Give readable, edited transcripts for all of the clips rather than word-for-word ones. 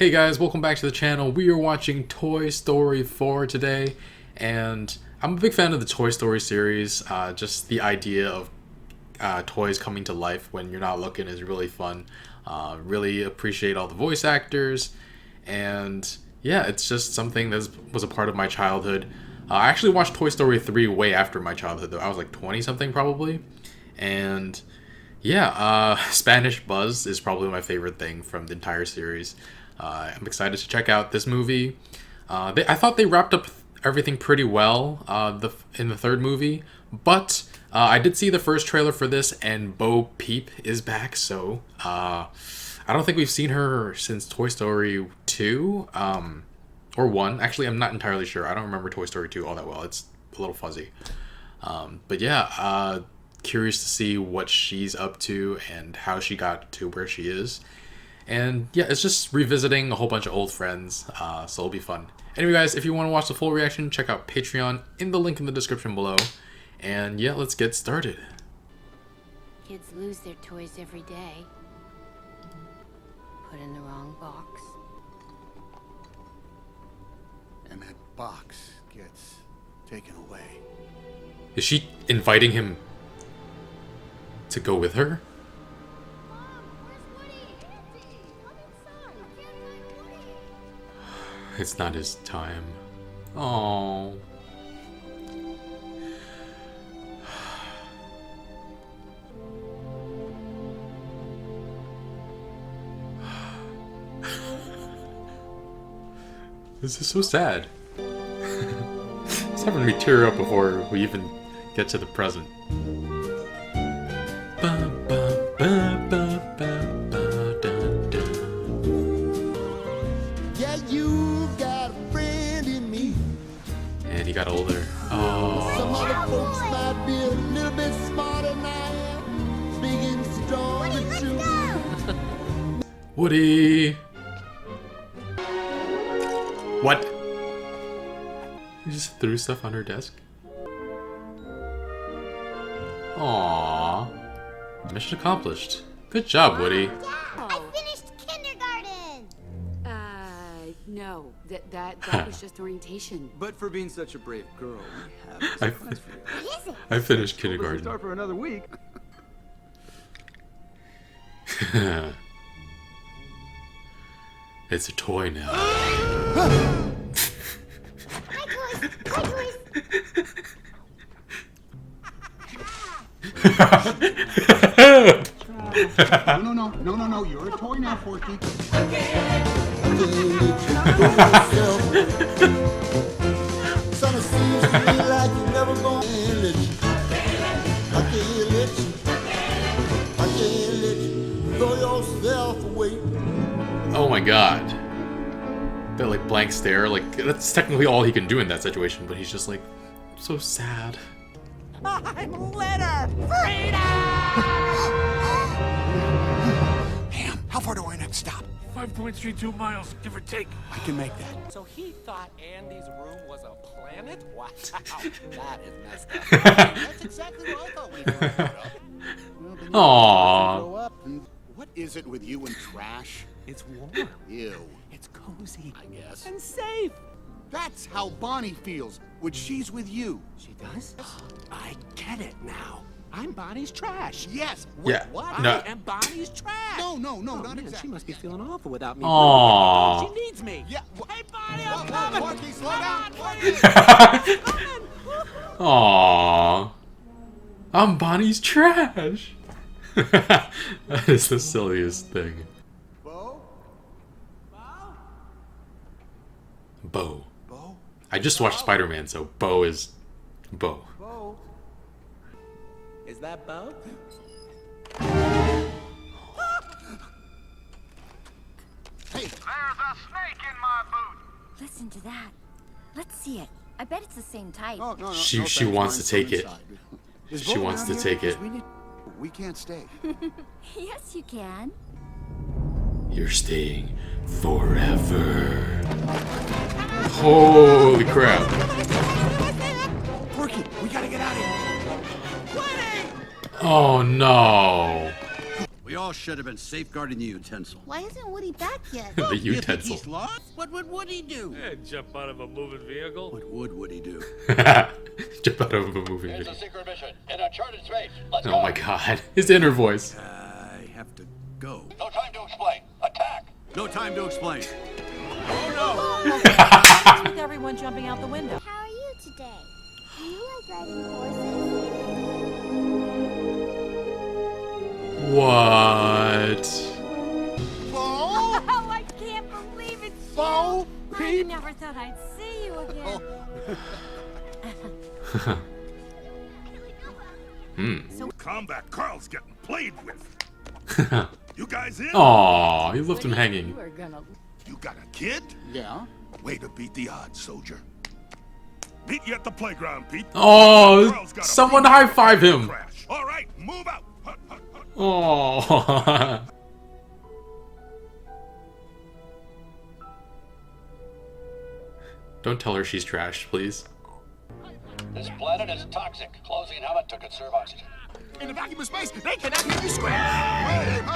Hey guys, welcome back to the channel. We are watching Toy Story 4 today, and I'm a big fan of the Toy Story series. Just the idea of toys coming to life when you're not looking is really fun. Really appreciate all the voice actors, and yeah, it's just something that was a part of my childhood. I actually watched Toy Story 3 way after my childhood, though. I was like 20 something probably, and yeah, Spanish Buzz is probably my favorite thing from the entire series. I'm excited to check out this movie. I thought they wrapped up everything pretty well in the third movie, but I did see the first trailer for this, and Bo Peep is back, so I don't think we've seen her since Toy Story 2, or 1. Actually, I'm not entirely sure. I don't remember Toy Story 2 all that well. It's a little fuzzy. But yeah, curious to see what she's up to and how she got to where she is. And yeah, it's just revisiting a whole bunch of old friends, so it'll be fun. Anyway guys, if you want to watch the full reaction, check out Patreon in the link in the description below. And yeah, let's get started. Kids lose their toys every day. Put in the wrong box. And that box gets taken away. Is she inviting him to go with her? It's not his time. Oh. This is so sad. It's having me tear up before we even get to the present. Yeah, you got a friend in me. And he got older. Oh. Some other folks might be a little bit smarter than I am. Speaking strong and true. Woody. What? You just threw stuff on her desk? Aww. Mission accomplished. Good job, Woody. I finished kindergarten! No. That was just orientation. But for being such a brave girl, we have a surprise for you. What is it? I finished We'll kindergarten. start for another week. It's a toy now. Hi, toys! Hi, toys! No, you're a toy now, Forky. Son, it seems to me like you're never gonna let you. I can't let you throw yourself away. Oh my god. That like blank stare, like that's technically all he can do in that situation, but he's just like so sad. I'm litter! Freedom! Damn, how far do I next stop? 5.32 miles, give or take. I can make that. So he thought Andy's room was a planet? Wow, that is messed up. That's exactly what I thought when he grew up. Aww. Grow up and- What is it with you and trash? It's warm. Ew. It's cozy. I guess. And safe. That's how Bonnie feels when she's with you. She does? I get it now. I'm Bonnie's trash. Yes. Yeah. What? No. I am Bonnie's trash. No, Oh, not man, exactly. she must be feeling awful without me. Aww. She needs me. Yeah. Hey, Bonnie, Whoa, I'm whoa, coming. Porky, slow Come down, on, Porky. Coming. Aww. I'm Bonnie's trash. That is the silliest thing. Bo? Bo. Bo? I just watched Spider-Man, so Bo is Bo. Bo? Is that Bo? Hey, There's a snake in my boot. Listen to that. Let's see it. I bet it's the same type. no, She thanks, wants mine's to take from it. inside. Is She Bo wants around to here? take it. We can't stay. Yes, you can. You're staying forever. Holy crap. Porky, we gotta get out of here. Oh no. We Y'all should have been safeguarding the utensil. Why isn't Woody back yet? The You think utensil. he's lost? What would Woody do? Jump out of a moving vehicle. What would Woody do? Jump out of a movie. Here's a secret mission in uncharted space. Let's Oh go. my god. His inner voice. I have to go. No time to explain. Attack. No time to explain. What's with everyone jumping out the window? How are you today? Do you like riding horses? What? Oh, I can't believe it, Bo I Peep. never thought I'd see you again. Combat Carl's getting played with. You guys in? Aw, you left him hanging. You are gonna... You got a kid? Yeah. Way to beat the odds, soldier. Meet you at the playground, Pete. Oh, Carl's got a someone big high five him. crash. All right, move out. Oh. Don't tell her she's trash, please. This planet is toxic. Closing helmet to conserve oxygen. In the vacuum of space, they cannot hear you scream. Let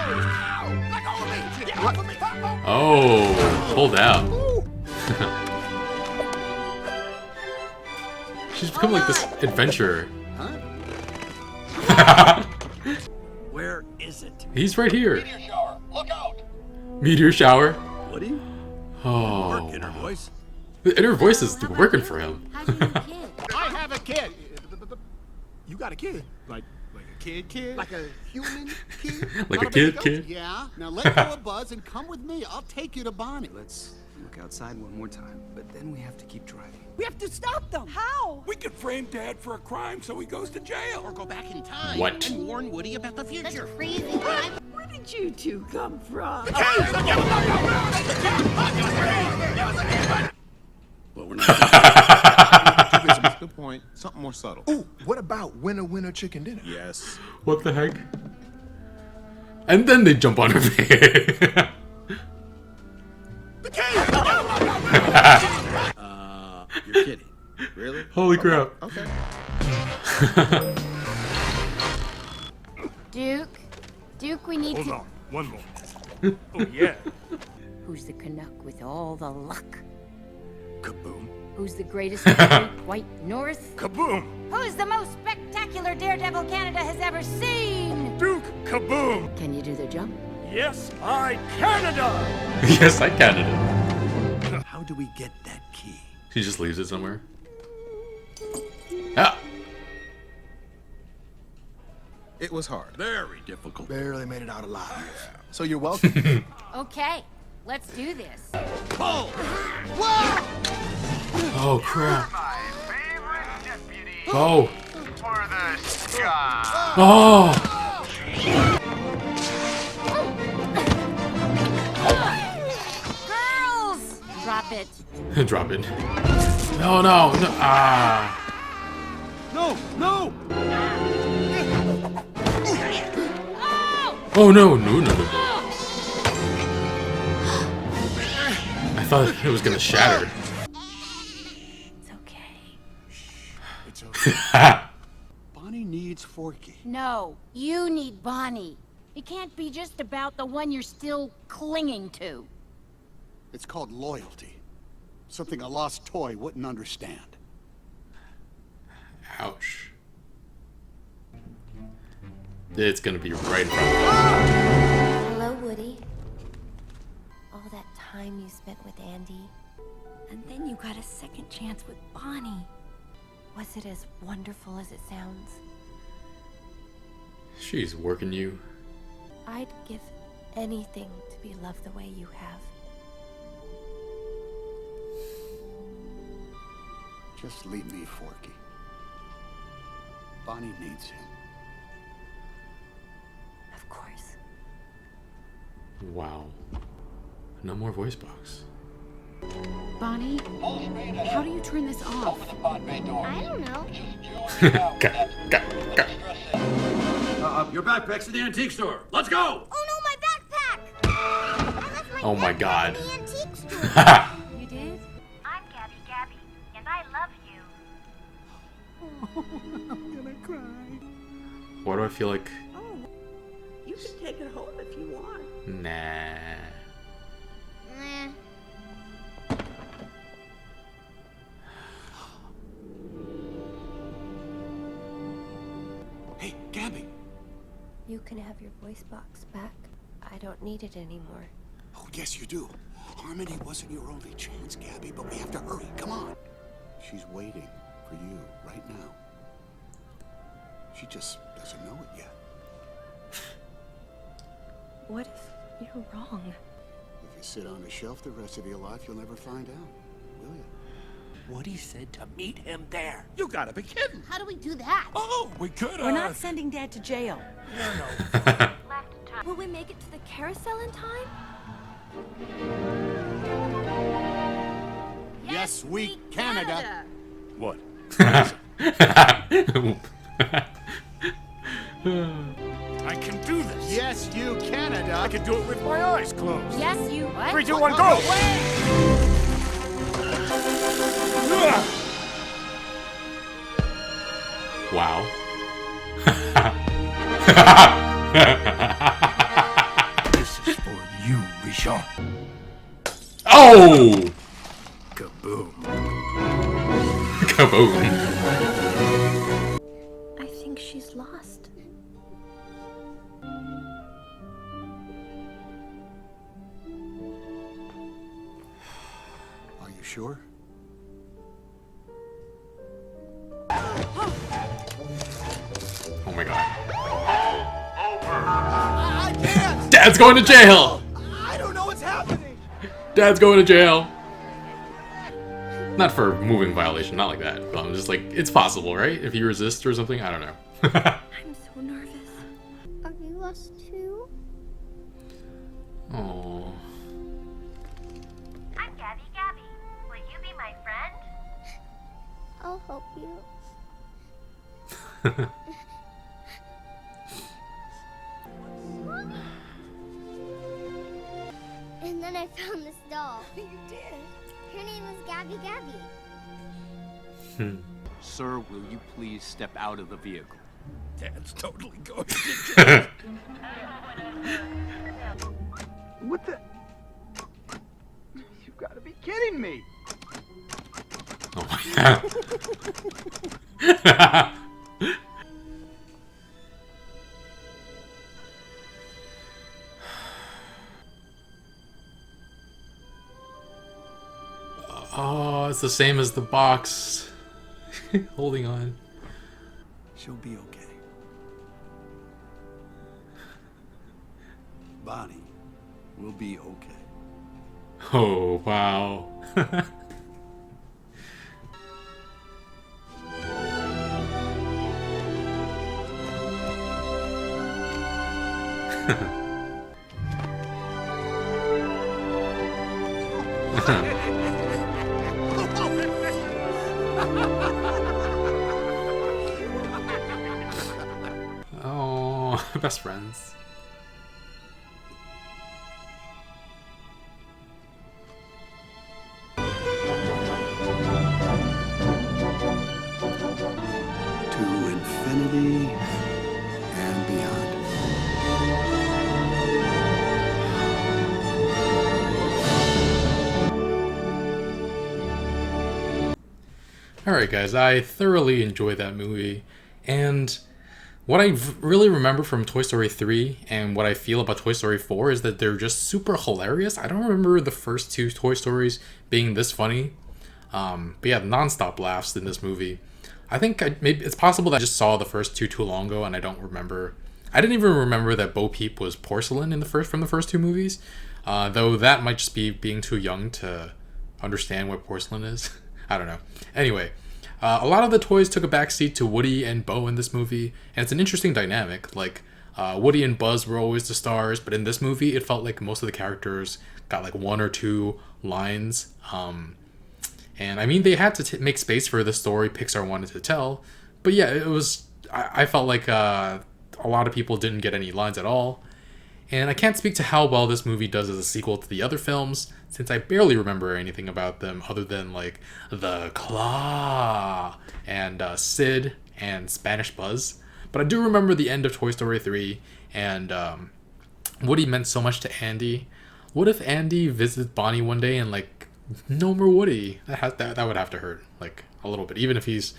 go of me. Get off of me. Oh, pulled out. She's become like this adventurer. Where is it? He's right here. Meteor shower. Look out. Meteor shower. Woody? Oh. Work, inner voice. The inner voice is working for him. How's your new kid? I have a kid. You got a kid? Like a kid? Like a human kid? Like Not a kid, baby kid? goat? Yeah. Now let go of Buzz and come with me. I'll take you to Bonnie. Let's look outside one more time, but then we have to keep driving. We have to stop them. How? We could frame Dad for a crime so he goes to jail. Or go back in time What? and warn Woody about the future. Crazy. I'm Where did you two come from? Well, we're not. Good point. Something more subtle. Ooh, what about winner chicken dinner? Yes. What the heck? And then they jump on her face. You're kidding. Really? Holy crap. Okay. Duke, we need Hold to... on, one more. Oh yeah. Who's the Canuck with all the luck? Kaboom. Who's the greatest of the great white north? Kaboom. Who's the most spectacular daredevil Canada has ever seen? Duke, kaboom. Can you do the jump? Yes, I Canada. Yes, I counted it. How do we get that key? She just leaves it somewhere. Ah. It was hard. Very difficult. Barely made it out alive. So you're welcome. Okay, let's do this. Pull! Oh crap. My favorite deputy Oh. for the sky. Oh. Girls! Drop it. Drop it. No, no, no. Ah. No! No! Oh no, no, no, no, no. I thought it was gonna shatter. It's okay. It's okay. Bonnie needs Forky. No, you need Bonnie. It can't be just about the one you're still clinging to. It's called loyalty. Something a lost toy wouldn't understand. Ouch. It's gonna be right in front of me. Hello, Woody. All that time you spent with Andy. And then you got a second chance with Bonnie. Was it as wonderful as it sounds? She's working you. I'd give anything to be loved the way you have. Just leave me Forky. Bonnie needs him. Of course. Wow. No more voice box. Bonnie, how do you turn this off? Open the pod bay door. I don't know. Just you and me now. Go, go, go. Your backpack's in the antique store. Let's go! Oh no, my backpack! I left my Oh my god. backpack in the antique store. You did? I'm Gabby, and I love you. I'm gonna cry. Why do I feel like Oh, you can take it home if you want. Nah. Hey, Gabby. You can have your voice box back. I don't need it anymore. Oh, yes, you do. Harmony wasn't your only chance, Gabby, but we have to hurry. Come on. She's waiting for you right now. She just doesn't know it yet. What if you're wrong? If you sit on a shelf the rest of your life, you'll never find out, will you? Woody said to meet him there. You gotta be kidding. How do we do that? Oh, we could We're not sending Dad to jail. Will we make it to the carousel in time? Yes, we Canada. What? I can do this. Yes, you Canada. I can do it with my eyes closed. Yes, you. What? 3, 2, 1, go! Wow. This is for you, Richard. Oh! Kaboom. Kaboom. I think she's lost. Are you sure? Oh my god. I can't. Dad's going to jail! I don't know what's happening. Dad's going to jail! Not for moving violation, not like that. But I'm just like, it's possible, right? If you resist or something, I don't know. I'm so nervous. Are you lost too? Oh. I'm Gabby. Will you be my friend? I'll help you. And then I found this doll. You did? Her name is Gabby. Sir, will you please step out of the vehicle? Dad's totally going to jail. What the? You've got to be kidding me! Oh my god. Oh, it's the same as the box. Holding on. She'll be okay. Bonnie will be okay. Oh, wow. Oh, best friends. To infinity and beyond. Alright guys, I thoroughly enjoyed that movie, and what I really remember from Toy Story 3 and what I feel about Toy Story 4 is that they're just super hilarious. I don't remember the first two Toy Stories being this funny, but yeah, non-stop laughs in this movie. I think maybe it's possible that I just saw the first two too long ago and I don't remember. I didn't even remember that Bo Peep was porcelain in from the first two movies, though that might just be being too young to understand what porcelain is. I don't know. Anyway, a lot of the toys took a backseat to Woody and Bo in this movie, and it's an interesting dynamic. Like, Woody and Buzz were always the stars, but in this movie, it felt like most of the characters got like one or two lines. And I mean, they had to make space for the story Pixar wanted to tell, but yeah, it was. I felt like a lot of people didn't get any lines at all. And I can't speak to how well this movie does as a sequel to the other films, since I barely remember anything about them other than like the Claw and Sid and Spanish Buzz. But I do remember the end of Toy Story 3, And Woody meant so much to Andy. What if Andy visits Bonnie one day and like no more Woody? That would have to hurt like a little bit, even if he's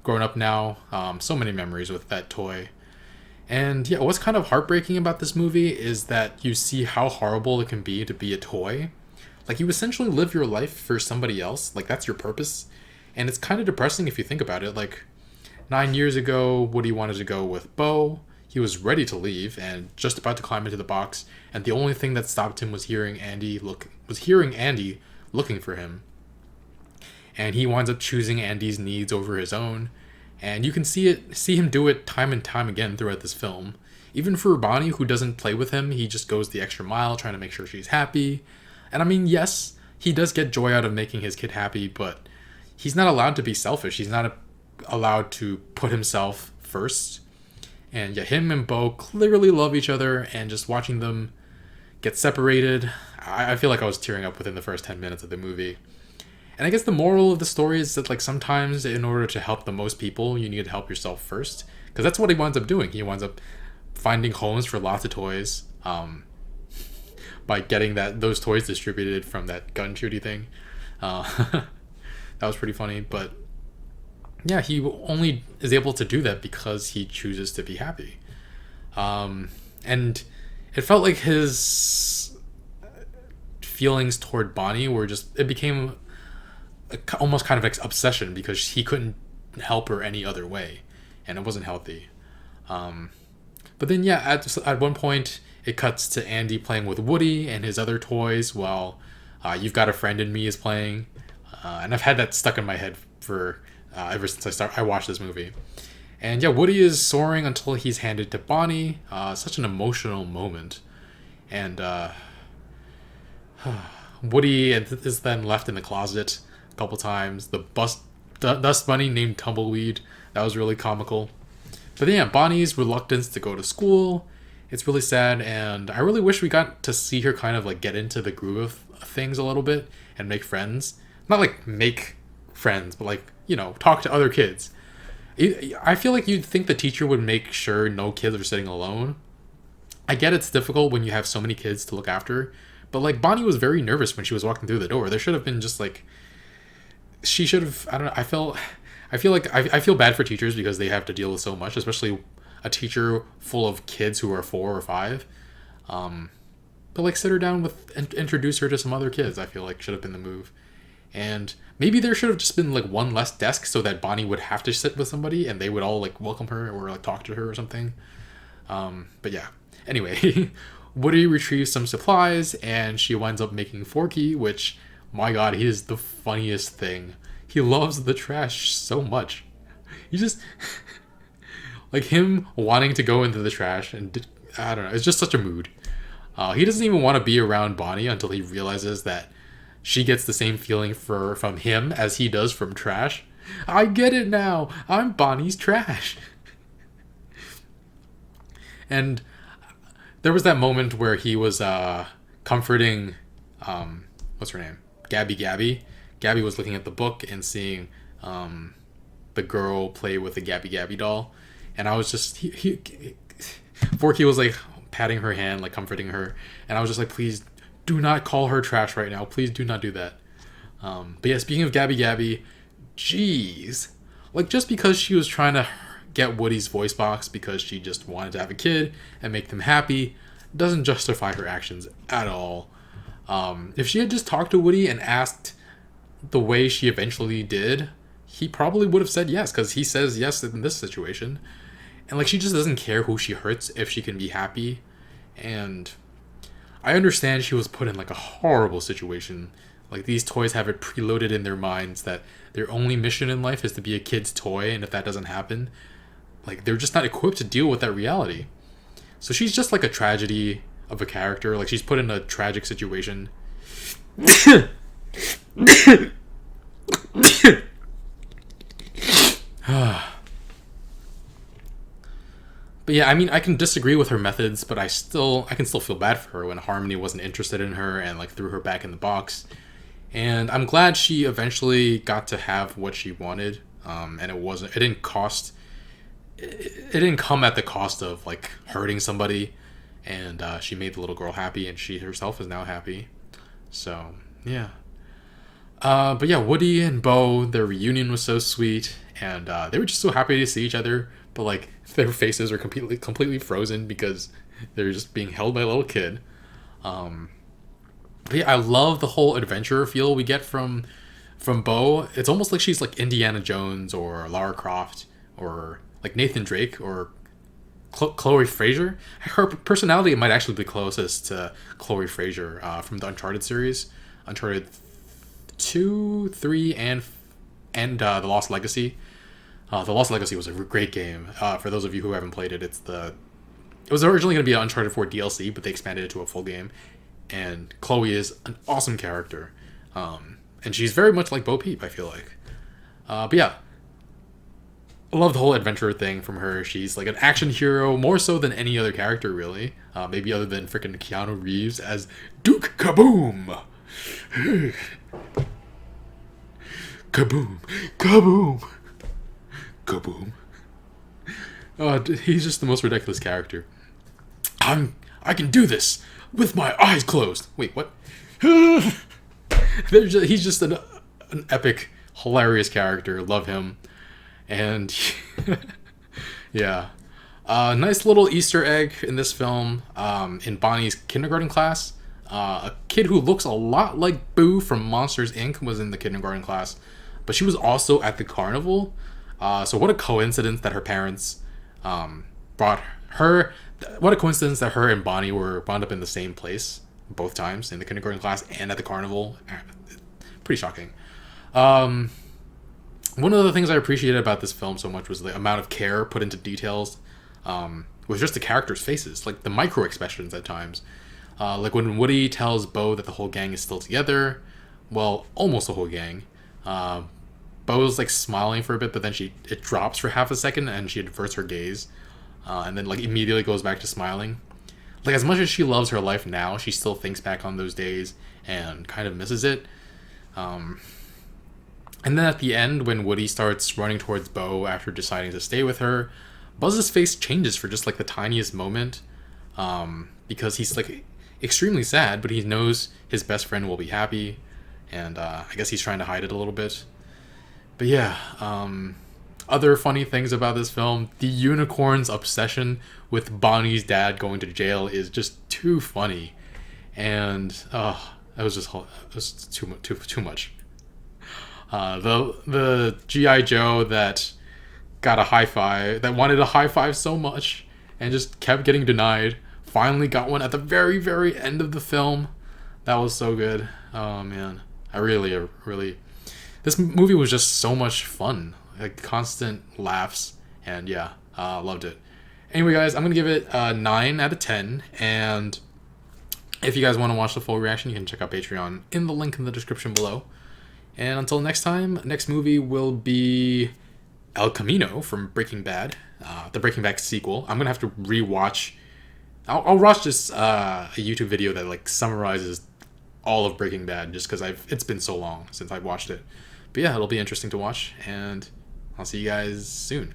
grown up now. So many memories with that toy. And yeah, what's kind of heartbreaking about this movie is that you see how horrible it can be to be a toy. Like, you essentially live your life for somebody else. Like, that's your purpose. And it's kind of depressing if you think about it. Like, 9 years ago, Woody wanted to go with Bo. He was ready to leave and just about to climb into the box. And the only thing that stopped him was hearing Andy looking for him. And he winds up choosing Andy's needs over his own. And you can see him do it time and time again throughout this film. Even for Bonnie, who doesn't play with him, he just goes the extra mile trying to make sure she's happy. And I mean, yes, he does get joy out of making his kid happy, but he's not allowed to be selfish. He's not allowed to put himself first. And yeah, him and Bo clearly love each other, and just watching them get separated, I feel like I was tearing up within the first 10 minutes of the movie. And I guess the moral of the story is that, like, sometimes in order to help the most people, you need to help yourself first. Because that's what he winds up doing. He winds up finding homes for lots of toys by getting those toys distributed from that gun shooty thing. That was pretty funny. But yeah, he only is able to do that because he chooses to be happy. And it felt like his feelings toward Bonnie were just, it became almost kind of like obsession, because he couldn't help her any other way, and it wasn't healthy. But then yeah, at one point it cuts to Andy playing with Woody and his other toys while You've Got a Friend in Me is playing, and I've had that stuck in my head for ever since I watched this movie. And yeah, Woody is soaring until he's handed to Bonnie. Such an emotional moment. And Woody is then left in the closet a couple times. The dust bunny named Tumbleweed, that was really comical. But yeah, Bonnie's reluctance to go to school, it's really sad, and I really wish we got to see her kind of like get into the groove of things a little bit and make friends. Not like make friends, but like, you know, talk to other kids. I feel like you'd think the teacher would make sure no kids are sitting alone. I get it's difficult when you have so many kids to look after, but like Bonnie was very nervous when she was walking through the door. There should have been just like, she should have, I don't know, I feel bad for teachers because they have to deal with so much, especially a teacher full of kids who are 4 or 5. But like, sit her down and introduce her to some other kids, I feel like should have been the move. And maybe there should have just been like one less desk so that Bonnie would have to sit with somebody and they would all like welcome her or like talk to her or something. But yeah, anyway, Woody retrieves some supplies and she winds up making Forky, which, my god, he is the funniest thing. He loves the trash so much. He just like him wanting to go into the trash, and I don't know, it's just such a mood. He doesn't even want to be around Bonnie until he realizes that she gets the same feeling from him as he does from trash. I get it now. I'm Bonnie's trash. And there was that moment where he was comforting, what's her name? Gabby. Gabby was looking at the book and seeing the girl play with the Gabby doll. And I was just, Forky was like patting her hand, like comforting her. And I was just like, please do not call her trash right now. Please do not do that. But yeah, speaking of Gabby, jeez. Like, just because she was trying to get Woody's voice box because she just wanted to have a kid and make them happy doesn't justify her actions at all. If she had just talked to Woody and asked the way she eventually did, he probably would have said yes, because he says yes in this situation. And like, she just doesn't care who she hurts if she can be happy. And I understand she was put in like a horrible situation. Like, these toys have it preloaded in their minds that their only mission in life is to be a kid's toy, and if that doesn't happen, like, they're just not equipped to deal with that reality. So she's just like a tragedy of a character. Like, she's put in a tragic situation. But yeah, I mean, I can disagree with her methods, but I can still feel bad for her when Harmony wasn't interested in her and like threw her back in the box. And I'm glad she eventually got to have what she wanted. And it didn't come at the cost of like hurting somebody. and she made the little girl happy, and she herself is now happy. So yeah. But yeah, Woody and Bo, their reunion was so sweet, and they were just so happy to see each other. But like their faces are completely frozen because they're just being held by a little kid. But yeah, I love the whole adventure feel we get from Bo. It's almost like she's like Indiana Jones or Lara Croft or like Nathan Drake or Chloe Fraser. Her personality might actually be closest to Chloe Fraser from the Uncharted series, Uncharted 2, 3, and The Lost Legacy. The Lost Legacy was a great game. For those of you who haven't played it, it was originally going to be an Uncharted 4 DLC, but they expanded it to a full game. And Chloe is an awesome character. And she's very much like Bo Peep, I feel like. But yeah, I love the whole adventure thing from her. She's like an action hero, more so than any other character, really. Maybe other than freaking Keanu Reeves as Duke Kaboom! Kaboom! Kaboom! Kaboom! He's just the most ridiculous character. I can do this with my eyes closed. Wait, what? He's just an epic, hilarious character. Love him. And yeah, nice little Easter egg in this film. In Bonnie's kindergarten class, a kid who looks a lot like Boo from Monsters Inc. was in the kindergarten class, but she was also at the carnival. So what a coincidence that her parents brought her. What a coincidence that her and Bonnie were wound up in the same place both times, in the kindergarten class and at the carnival. Pretty shocking. One of the things I appreciated about this film so much was the amount of care put into details with just the characters' faces, like the micro expressions at times. Like when Woody tells Bo that the whole gang is still together, well, almost the whole gang. Bo's like smiling for a bit, but then it drops for half a second and she averts her gaze. And then like immediately goes back to smiling. Like as much as she loves her life now, she still thinks back on those days and kind of misses it. And then at the end, when Woody starts running towards Bo after deciding to stay with her, Buzz's face changes for just like the tiniest moment. Because he's like extremely sad, but he knows his best friend will be happy. And I guess he's trying to hide it a little bit. But yeah, other funny things about this film, the unicorn's obsession with Bonnie's dad going to jail is just too funny, and it was too much. The GI Joe that got a high five, that wanted a high five so much and just kept getting denied, finally got one at the very end of the film. That was so good. Oh man, I really this movie was just so much fun. Like constant laughs, and yeah, loved it. Anyway, guys, I'm gonna give it a 9 out of 10, and if you guys want to watch the full reaction, you can check out Patreon in the link in the description below. And until next time, next movie will be El Camino from Breaking Bad, the Breaking Bad sequel. I'm gonna have to rewatch. I'll watch this a YouTube video that like summarizes all of Breaking Bad, just because it's been so long since I've watched it. But yeah, it'll be interesting to watch, and I'll see you guys soon.